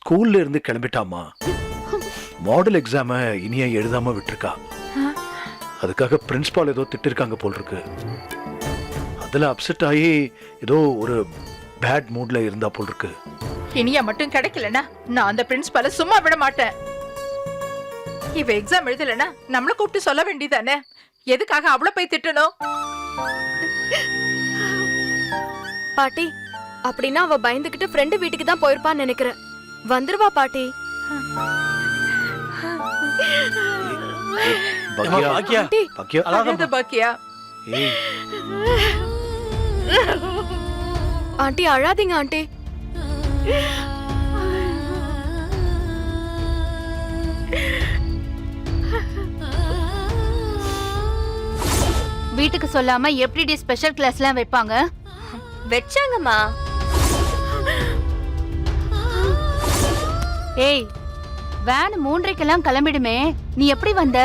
ஸ்கூல்ல இருந்து கிளம்பிட்டாமா. மாடல் எக்ஸாம இனியா எழுதாம விட்டுருக்கா. அதுக்காக பிரின்சிபால் ஏதோ திட்டிருக்காங்க போல் இருக்கு. அதுல அப்செட் ஆகி ஏதோ ஒரு பேட் மூட்ல இருந்தா போல் இருக்கு. இனியா மட்டும் கிடைக்கலனா நான் அந்த பிரின்சிபால சும்மா விட மாட்டேன். இவ எக்ஸாம் எழுதலனா நம்மள கூப்பிட்டு சொல்ல வேண்டியதானே? எதுக்காக அவளை போய் திட்டணும்? பாட்டி, அப்படின்னா அவ பயந்துகிட்டு ஃப்ரெண்டு வீட்டுக்கு தான் போயிருப்பான்னு நினைக்கிறேன். வந்துருவா பாட்டி. பாக்கியா, பாக்கியா, பாக்கியா, அழாத பாக்கியா. ஏய், ஆண்டி அழாதீங்க ஆண்டி. வீட்டுக்கு சொல்லாம எப்படி ஸ்பெஷல் கிளாஸ்லாம் வைப்பாங்க? வெச்சாங்கம்மா. ஏய், வேன் 3:30க்கெல்லாம் கிளம்பிடுமே, நீ எப்படி வந்த?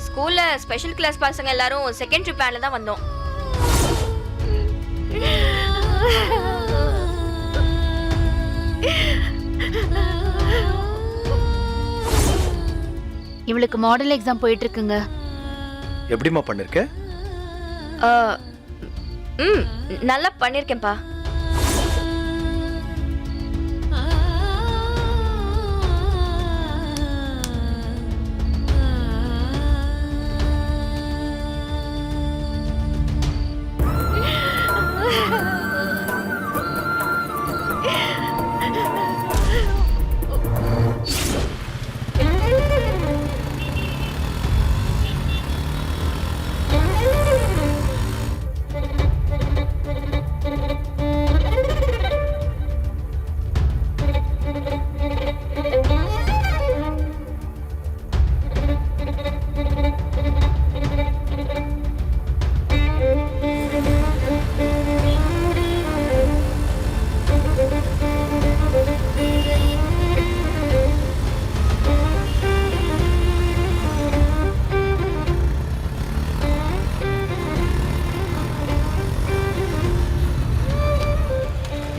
ஸ்கூல்ல ஸ்பெஷல் கிளாஸ் பசங்க எல்லாரும் செகண்டரி வேன்ல தான் வந்தோம். இவளுக்கு மாடல் எக்ஸாம் போயிட்டு இருக்குங்க. எப்படிமா பண்ணிருக்க? நல்லா பண்ணிருக்கேன்பா.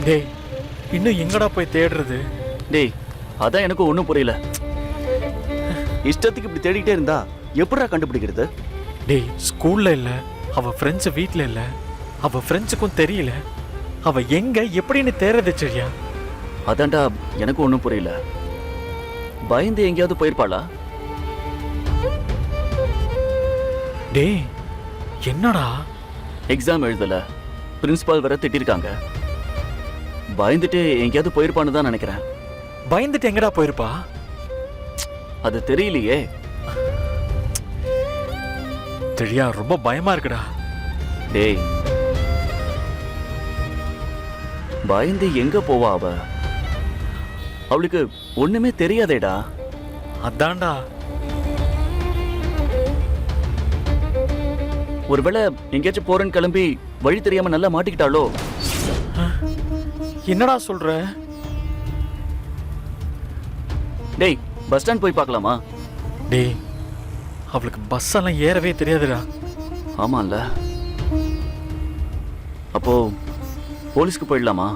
டேய், இன்னும் எங்கடா போய் தேடுறது? டேய், அதான் எனக்கு ஒன்றும் புரியல. இஷ்டத்துக்கு இப்படி தேடிக்கிட்டே இருந்தா எப்படிடா கண்டுபிடிக்கிறது? டேய், ஸ்கூல்ல இல்ல, அவ ஃப்ரெண்ட்ஸ் வீட்ல இல்ல, அவ ஃப்ரெண்ட்ஸுக்கும் தெரியல. அவ எங்க எப்படின்னு தேடுறது சரியா? அதான்டா எனக்கு ஒன்றும் புரியல. பயந்து எங்கேயாவது போயிருப்பாளா? டேய், என்னடா? எக்ஸாம் எழுதல, பிரின்சிபால் வர திட்டிருக்காங்க. பயந்துட்டு எங்கேயாவது போயிருப்பான்னு தான் நினைக்கிறேன். பயந்துட்டு எங்கடா போயிருப்பா? அது தெரியலையே. தெரியா, ரொம்ப பயமா இருக்குடா. டேய், பயந்து எங்க போவா அவ? அவளுக்கு ஒண்ணுமே தெரியாதேடா. அதான்டா. ஒருவேளை எங்கேயாச்சும் போறேன்னு கிளம்பி வழி தெரியாம நல்லா மாட்டிக்கிட்டாளோ? என்னடா சொல்ற? டேய், பஸ் ஸ்டாண்ட் போய் பார்க்கலாமா? டேய், அவளுக்கு பஸ் எல்லாம் ஏறவே தெரியாதுடா. ஆமால்ல. அப்போ போலீஸ்க்கு போயிடலாமா?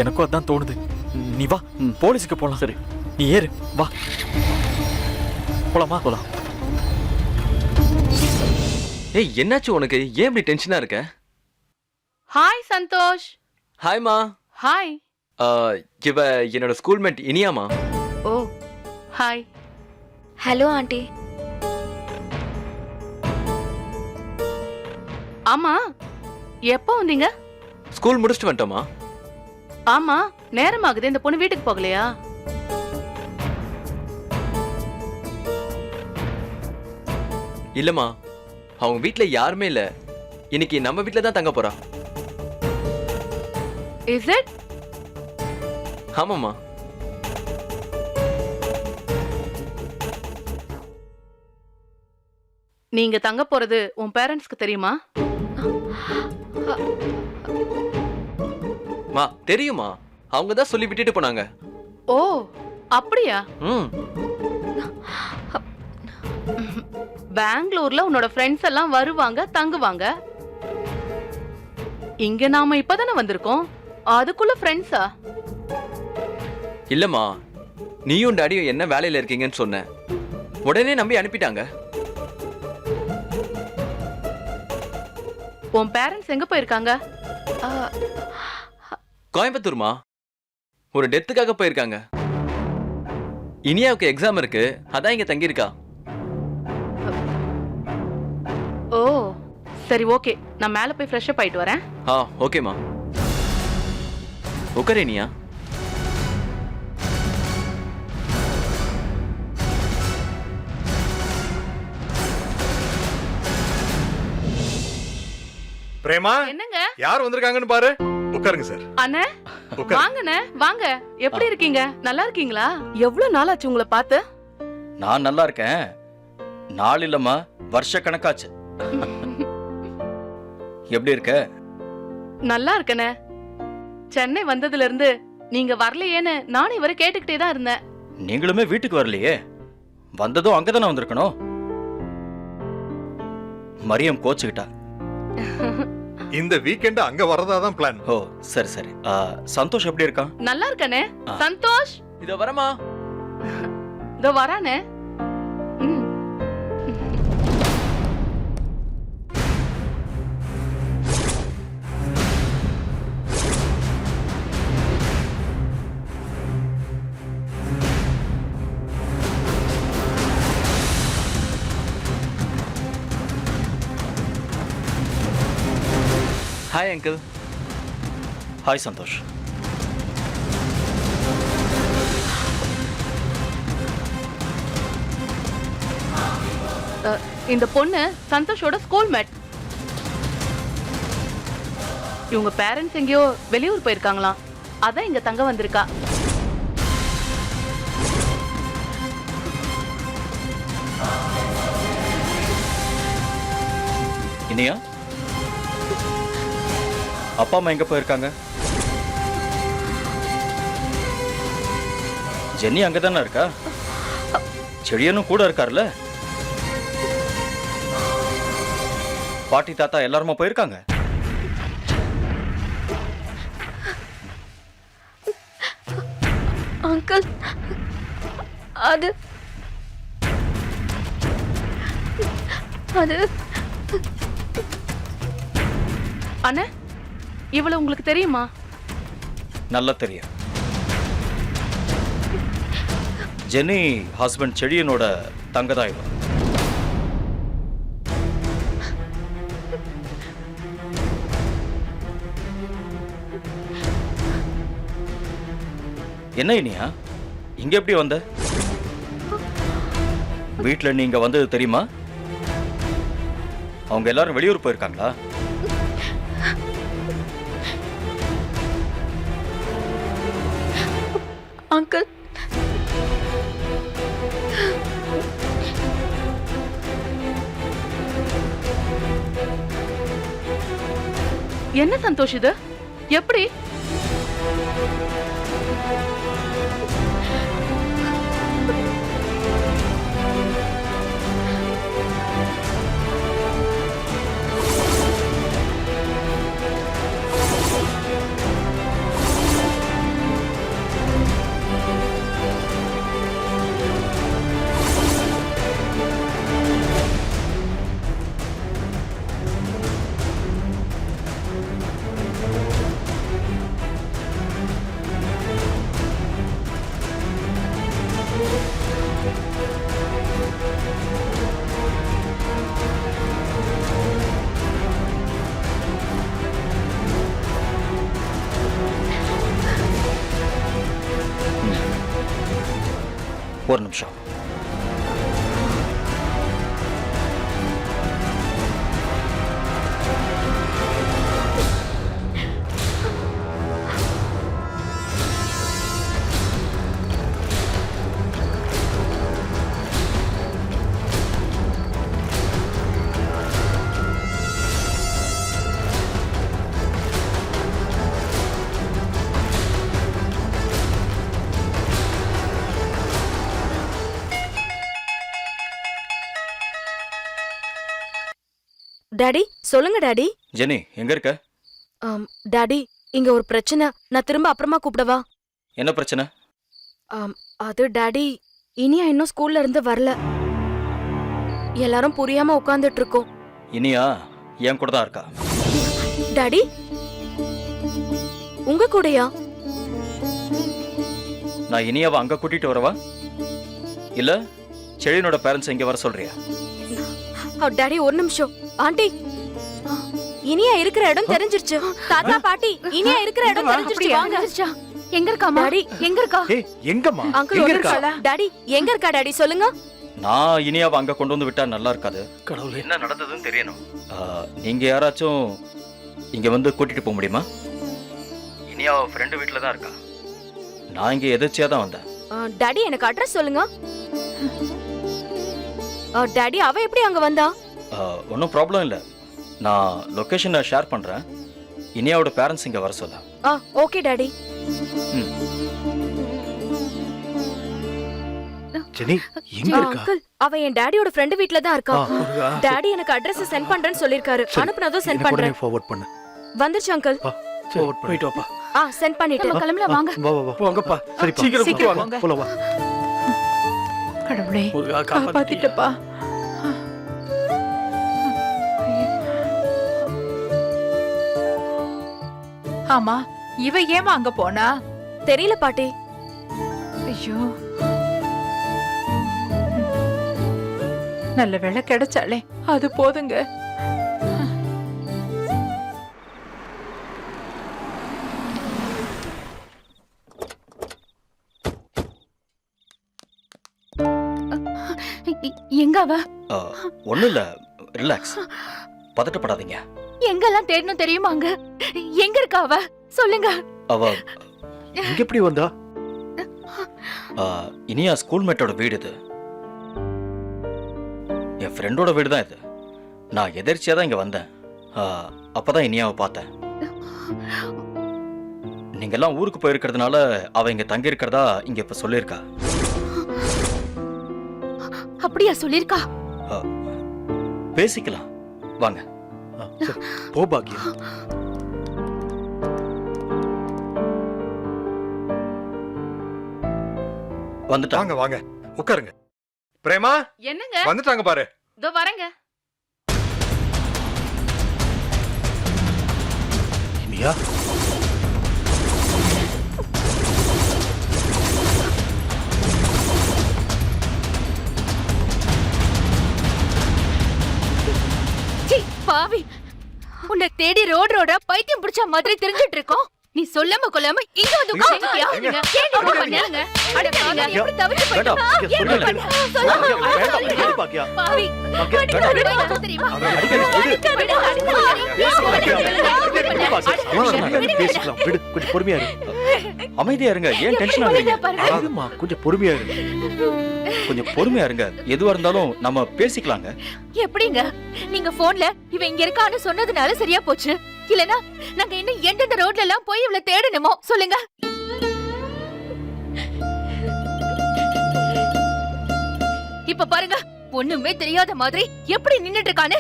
எனக்கும் அதான் தோணுது. நீ வா, போலீஸுக்கு போலாம். சரி, நீ ஏறு, வா போலாமா? போலாம். ஏய், என்னாச்சு உனக்கு? ஏன் இப்படி டென்ஷனா இருக்க? ஹாய் சந்தோஷ். ஹாய்மா. ஹாய். இவ என்னோட ஸ்கூல்மேட் இனியாமா. ஓ, ஹாய். Hello aunty. ஆமா, எப்போ வந்தீங்க? ஸ்கூல் முடிச்சுட்டு வந்துட்டோமா? ஆமா, நேரமாகுது. இந்த பொண்ணு வீட்டுக்கு போகலையா? இல்லம்மா, அவங்க வீட்ல யாருமே இல்ல. இன்னைக்கு நம்ம வீட்ல தான் தங்க போறா. Is it? ஆமாம்மா. நீங்க தங்க போறது உன் பேரண்ட்ஸ்க்கு தெரியுமா? மா, தெரியுமா? அவங்க தான் சொல்லி விட்டுட்டு போனாங்க. ஓ, அப்படியா? பெங்களூர்ல உன்னோட ஃப்ரெண்ட்ஸ் எல்லாம் வருவாங்க, தங்குவாங்க. இங்க நாம இப்பதானே வந்திருக்கோம், அதுக்குள்ள ஃப்ரெண்ட்ஸா? இல்லம்மா, நீயும் டாடியும் என்ன வேலையில இருக்கீங்கன்னு சொன்னேன். உடனே நம்பி அனுப்பிட்டாங்க. உன் பேரண்ட்ஸ் எங்க போயிருக்காங்க? கோயம்புத்தூர்மா, ஒரு டெத்துக்காக போயிருக்காங்க. இனியாவுக்கு எக்ஸாம் இருக்கு, அதான் இங்க தங்கியிருக்கா. ஓ சரி, ஓகே. நான் மேல போய் ஃப்ரெஷ் அப் ஆயிட்டு வரேன். ஓகேம்மா. உட்காரு இனியா. பிரேமா, என்னங்க? யார் வந்திருக்காங்கன்னு பாரு. உட்காருங்க சார். அண்ணே, உட்காரு. வாங்கண்ணே, வாங்க. எப்படி இருக்கீங்க? நல்லா இருக்கீங்களா? எவ்வளவு நாள் ஆச்சு உங்களை பார்த்து? நான் நல்லா இருக்கேன். நாள் இல்லம்மா, வருஷ கணக்காச்சு. எப்படி இருக்க? நல்லா இருக்கனே. சென்னை வந்ததுல இருந்து நீங்க வரலையேன்னு நானும் இவரை கேட்டுக்கிட்டே தான் இருந்தேன். நீங்களுமே வீட்டுக்கு வரலையே. வந்ததும் அங்கதானே வந்திருக்கணும். மரியம் கோச்சுக்கிட்டா. இந்த வீக்கெண்ட் அங்க வரதாதான் பிளான். ஓ சரி சரி. சந்தோஷ் எப்படி இருக்கான்? நல்லா இருக்கனே. சந்தோஷ் இதோ வரமா. இதோ வரானே. ம். Hi uncle. ஹாய் சந்தோஷ். இந்த பொண்ணு சந்தோஷோட ஸ்கூல் மேட். இவங்க பேரண்ட்ஸ் எங்கேயோ வெளியூர் போயிருக்காங்களாம், அதான் இங்க தங்க வந்திருக்கா. இனியா, அப்பா அம்மா எங்க போயிருக்காங்க? ஜென்னி அங்கதானே இருக்கா? செடியனும் கூட இருக்கார்ல? பாட்டி தாத்தா எல்லாருமா போயிருக்காங்க? அங்கிள், அது அது அண்ணே, இவள உங்களுக்கு தெரியுமா? நல்லா தெரியும். ஜெனி ஹஸ்பண்ட் செடியனோட தங்கதான் இவன். என்ன இனியா, இங்க எப்படி வந்த? வீட்டுல நீங்க வந்தது தெரியுமா? அவங்க எல்லாரும் வெளியூர் போயிருக்காங்களா? அங்கிள், என்ன சந்தோஷ் இது? எப்படி? ஒரு நிமிஷம். டாடி, சொல்லுங்க டாடி. ஜெனி எங்க இருக்க? டாடி, இங்க ஒரு பிரச்சனை. நான் திரும்ப அப்புறமா கூப்பிடவா? என்ன பிரச்சனை? அது டாடி, இனியா இன்னும் ஸ்கூல்ல இருந்து வரல. எல்லாரும் புரியாம உட்கார்ந்துட்டு இருக்கோம். இனியா என் கூட தான் இருக்கா. டாடி, உங்க கூடயா? நான் இனியாவை அங்க கூட்டிட்டு வரவா இல்ல செழியனோட பேரண்ட்ஸ் இங்க வர சொல்றியா? டாடி ஒரு நிமிஷம். ஆண்டி, இனியா இருக்கிற இடம் தெரிஞ்சிருச்சு. தாத்தா பாட்டி, இனியா இருக்கிற இடம் தெரிஞ்சிருச்சு. வாங்க. எங்க இருக்காமா? டாடி, எங்க இருக்கா? ஏய் எங்கம்மா அங்கிள் எங்க ஒரு இருக்கா? நிமிஷம். டாடி எங்க இருக்கா டாடி சொல்லுங்க. நான் இனியாவை அங்க கொண்டு வந்து விட்டா நல்லா இருக்காது. கடவுளே, என்ன நடந்ததுன்னு தெரியணும். நீங்க யாராச்சும் இங்க வந்து கூட்டிட்டு போக முடியுமா? இனியா ஃப்ரெண்டு வீட்டுல தான் இருக்கா. நான் இங்க எதிர்ச்சியா தான் வந்தேன். டாடி எனக்கு அட்ரஸ் சொல்லுங்க. டாடி அவ எப்படி அங்க வந்தா? ஒன்றும் ப்ராப்ளம் இல்லை. நான் லொக்கேஷனை ஷேர் பண்றேன். இனியாவோட பேரண்ட்ஸ் இங்க வர சொல்ல. Okay daddy. ஜெனி எங்க இருக்கா? அங்கிள், அவ என் டாடியோட ஃப்ரெண்ட் வீட்ல தான் இருக்கா. ஆ, டாடி எனக்கு அட்ரஸ் சென்ட் பண்றேன்னு சொல்லிருக்காரு. சரி, அனுப்புனதும் சென்ட் எனக்கு உடனே பண்றேன். ஃபார்வர்ட் பண்ணு. வந்துருச்சு அங்கிள். ஃபார்வர்ட் போயிட்டு வாப்பா. சென்ட் பண்ணிட்டேன். நம்ம கிளம்பலாம் வாங்க. வா வா வா போங்கப்பா. சரிப்பா, சீக்கிரம் வாங்க. போலாம் வா. கடவுளே, காப்பாத்திட்டப்பா. ஆமா, இவ ஏமா அங்க போனா? தெரியல பாட்டி. ஐயோ, நல்ல வேளை கிடைச்சாலே அது போதுங்க. எங்க அவ? ஒன்றும் இல்லை, ரிலாக்ஸ், பதட்டப்படாதீங்க. எங்கெல்லாம் தேடணும் தெரியுமாங்க? எங்க இருக்கா அவ? சொல்லுங்க. அவ இங்க எப்படி வந்தா? இனியா ஸ்கூல்மேட்டோட வீடு இது. என் ஃப்ரெண்டோட வீடு தான் இது. நான் எதிர்ச்சியா தான் இங்க வந்தேன். அப்பதான் இனியாவை பார்த்தேன். நீங்க எல்லாம் ஊருக்கு போயிருக்கிறதுனால அவ இங்க தங்கி இருக்கிறதா இங்க இப்ப சொல்லியிருக்கா. அப்படியா சொல்லிருக்கா? பேசிக்கலாம் வாங்க. சரி, போ பாக்கியா. வந்துட்டாங்க. வாங்க வாங்க உட்காருங்க. பிரேமா என்னங்க? வந்துட்டாங்க பாரு. இதோ வரேங்க. இனியா சீ, பாவி. உன்னை தேடி ரோடா பைத்தியம் பிடிச்ச மாதிரி தெரிஞ்சிட்டு இருக்கோம். நீ சொல்லாம கொள்ளாம இங்க வந்து உட்கார்ந்திருக்கியா? ஏங்க, ஏன் இப்படி பண்ணீங்க? அட பாவி, எப்படி தவிச்சு வேண்டாம், போயிட்டா? இங்க எப்படி சொல்லுங்க. பண்ண? சொல்லாம வேண்டாம், வேண்டாம் பாக்கியா. பாவி. பாக்கியா, அடிக்காத, வேண்டாம். அடிக்காத தெரியுமா? அவரை அடிக்காத, விடு. அடிக்காத, அடிக்காத. பாக்கியா, விடு பாக்கியா. சமாதானமா விடு, பேசிக்கலாம். விடு, கொஞ்சம் பொறுமையா இரு. அமைதியா இருங்க. ஏன் டென்ஷன் ஆகுறீங்க? ஆகுமா, கொஞ்சம் பொறுமையா இரு. கொஞ்சம் பொறுமையா இருங்க. எதுவா இருந்தாலும் நம்ம பேசிக்கலாங்க. எப்படிங்க நீங்க போன்ல இவ இங்க இருக்கான்னு சொன்னதுனால சரியா போச்சு. இல்லனா நாங்க இன்னும் எந்தெந்த ரோட்ல எல்லாம் போய் இவள தேடணுமோ சொல்லுங்க. இப்ப பாருங்க, ஒண்ணுமே தெரியாத மாதிரி எப்படி நின்னுட்டு இருக்கானு.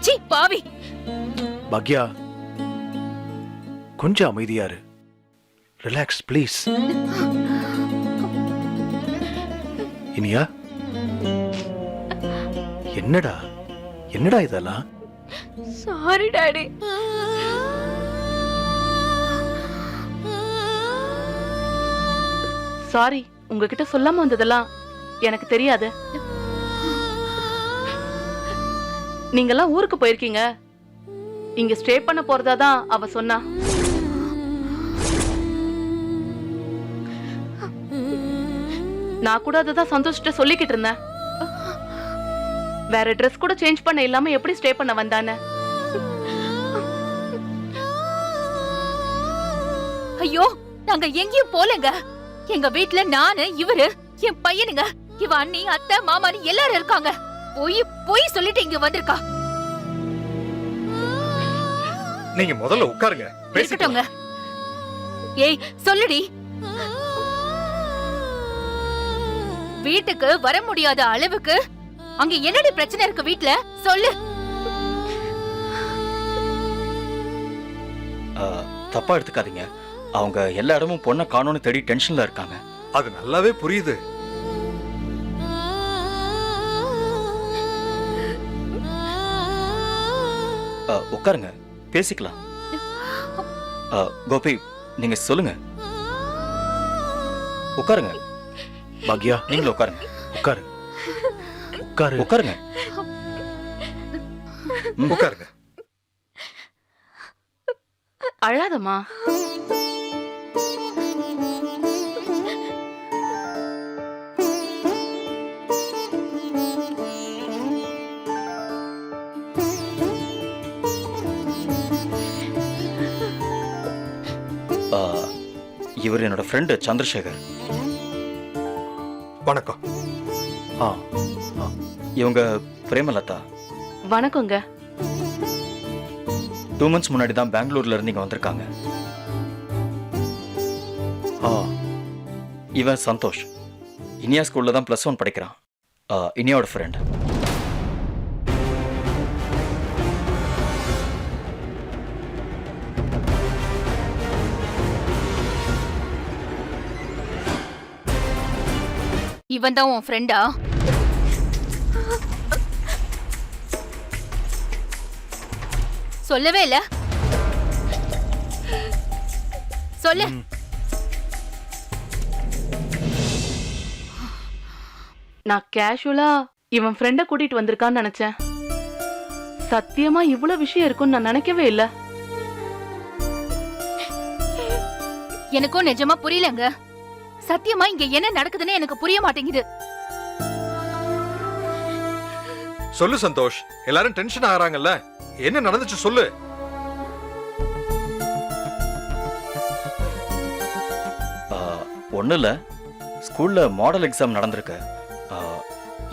சீ, பாவி. பாக்கியா, கொஞ்சம் அமைதியா இரு. Relax please. இனியா, என்னடா என்னடா இதெல்லாம்? Sorry daddy. சாரி, உங்ககிட்ட சொல்லாம வந்ததெல்லாம் எனக்கு தெரியாது. நீங்கெல்லாம் ஊருக்கு போயிருக்கீங்க. இங்க ஸ்டே பண்ண போறதா தான் அவ சொன்னா. நான் கூட அததான் சந்தோஷிட்ட சொல்லிக்கிட்டு இருந்தேன். வேற ட்ரெஸ் கூட சேஞ்ச் பண்ண இல்லாம எப்படி ஸ்டே பண்ண வந்தானே. ஐயோ, நாங்க எங்கேயும் போலங்க. எங்க வீட்ல நானு, இவரு, என் பையனுங்க, இவ அண்ணி, அத்தை, மாமானு எல்லாரும் இருக்காங்க. போய் சொல்லிட்டு இங்க வந்திருக்கா. நீங்க முதல்ல உட்காருங்க, பேசிக்கோங்க. இருக்கட்டும்ங்க. ஏய் சொல்லுடி. வீட்டுக்கு வர முடியாத அளவுக்கு அங்க என்னடி பிரச்சனை இருக்கு வீட்ல? சொல்லு. தப்பா எடுத்துக்காதீங்க. அவங்க எல்லா இடமும் பொண்ணை காணோன்னு தேடி டென்ஷன்ல இருக்காங்க. அது நல்லாவே புரியுது. உட்காருங்க, பேசிக்கலாம். கோபி, நீங்க சொல்லுங்க. உட்காருங்க. பாக்யா, நீங்களும் உட்காருங்க. உட்காரு உட்காரு உட்காருங்க. உட்காருங்க. அழாதம்மா. இவர் என்னோட ஃப்ரெண்டு சந்திரசேகர். வணக்கம். ஆ இவங்க பிரேமலதா. வணக்கங்க. 2 months முன்னாடி தான் பெங்களூர்ல இருந்து இங்க வந்திருக்காங்க. ஆ இவன் சந்தோஷ். இனியா ஸ்கூல்ல தான் +1 படிக்கிறான். இனியாவோட ஃப்ரெண்ட். இவன் தான் உன் ஃப்ரெண்டா? சொல்லவே இல்ல. சொல்லு. நான் கேஷுவலா இவன் ஃப்ரெண்ட கூட்டிட்டு வந்திருக்கான்னு நினைச்சேன். சத்தியமா இவ்வளவு விஷயம் இருக்கும்னு நான் நினைக்கவே இல்ல. எனக்கும் நிஜமா புரியலங்க. சத்தியமா இங்க என்ன நடக்குதுன்னு எனக்கு புரிய மாட்டேங்குது. சொல்லு சந்தோஷ், எல்லாரும் டென்ஷன் ஆகுறாங்கல்ல, என்ன நடந்துச்சு சொல்லு. ஒன்றும் இல்லை, ஸ்கூலில் மாடல் எக்ஸாம் நடந்திருக்கு.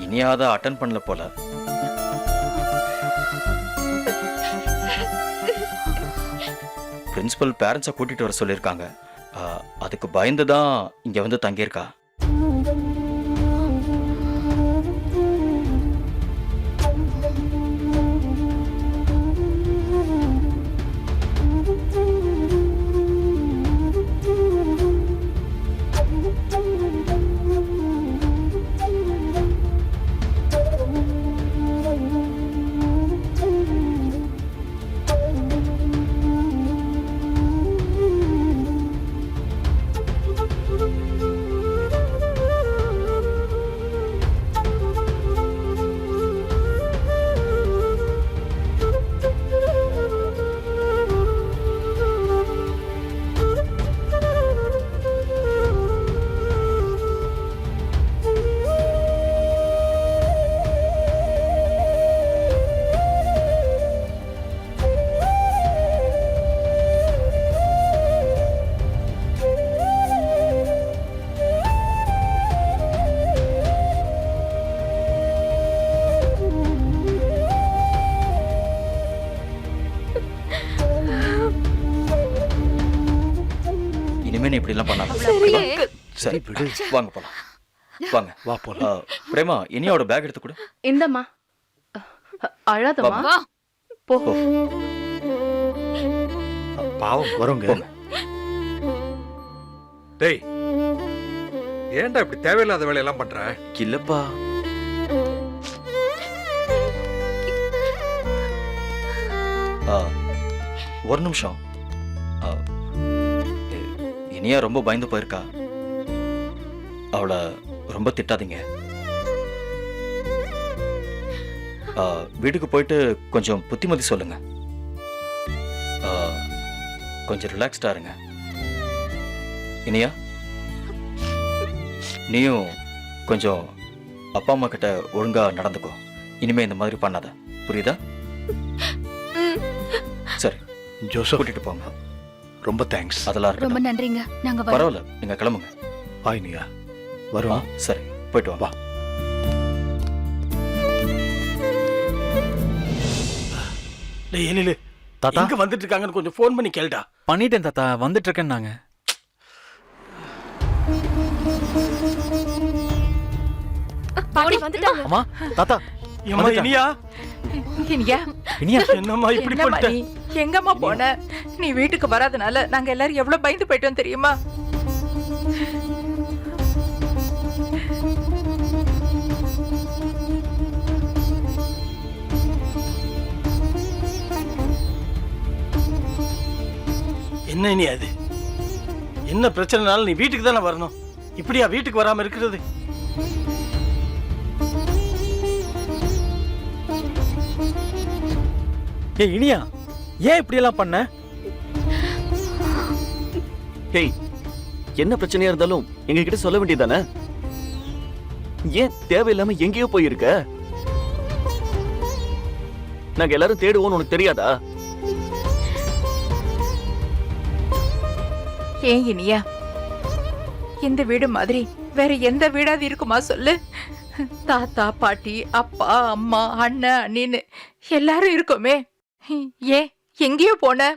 இனியா அதை அட்டன் பண்ணல போல. பிரின்சிபல் பேரண்ட்ஸை கூட்டிட்டு வர சொல்லியிருக்காங்க. அதுக்கு பயந்து தான் இங்கே வந்து தங்கியிருக்கா. இனிமே இப்படிலாம் பண்ணாத. சரி விடு. வாங்க போலாம். வாங்க. வா போலாம். பிரேமா, இனியாவோட பேக் எடுத்து கொடு. இந்தம்மா. அழாதம்மா. வா. போ. பாவம். வரோங்க. டேய், ஏன்டா இப்படி தேவையில்லாத வேலையெல்லாம் பண்ற? இல்லப்பா, ஒரு நிமிஷம். இனியா ரொம்ப பயந்து போயிருக்கா. அவளை ரொம்ப திட்டாதீங்க. வீட்டுக்கு போயிட்டு கொஞ்சம் புத்திமதி சொல்லுங்க. கொஞ்சம் ரிலாக்ஸ்டா இருங்க. இனியா, நீயும் கொஞ்சம் அப்பா அம்மா கிட்ட ஒழுங்கா நடந்துக்கோ. இனிமே இந்த மாதிரி பண்ணாத, புரியுதா? சரி, ஜோசப், கூட்டிட்டு போங்க. ரொம்ப தேங்க்ஸ். அதெல்லாம் ரொம்ப இருக்கட்டும். நன்றிங்க. நாங்க வரோம். பரவாயில்ல, நீங்க கிளம்புங்க. பாய் நீயா. வரோம். சரி, போயிட்டு வா. தாத்தா எங்க வந்துட்டு இருக்காங்கன்னு கொஞ்சம் ஃபோன் பண்ணி கேளுடா. பண்ணிட்டேன் தாத்தா, வந்துட்டு இருக்கேன். நாங்க பாட்டி வந்துட்டாங்க. அம்மா, தாத்தா ஏம்மா வந்துட்டேன். இனியா, இனியா இனியா என்னம்மா இப்படி என்னம்மா பண்ணிட்ட? நீ எங்கம்மா போன? நீ வீட்டுக்கு வராதனால நாங்க எல்லாரும் எவ்வளவு பயந்து போயிட்டோம் தெரியுமா? என்ன இனி அது? என்ன பிரச்சனைனாலும் நீ வீட்டுக்கு தானே வரணும். இப்படியா வீட்டுக்கு வராம இருக்கிறது? ஏய் இனியா ஏன் இப்படி எல்லாம் பண்ண? ஹேய், என்ன பிரச்சனையா இருந்தாலும் எங்க கிட்ட சொல்ல வேண்டியதானே? ஏன் தேவையில்லாம எங்கேயோ போயிருக்க? நாங்க எல்லாரும் தேடுவோம்னு உனக்கு தெரியாதா? ஏன் இனியா இந்த வீடு மாதிரி வேற எந்த வீடாவது இருக்குமா சொல்லு? தாத்தா பாட்டி அப்பா அம்மா அண்ணன் அண்ணின்னு எல்லாரும் இருக்கோமே. ஏன் எங்கேயோ போன?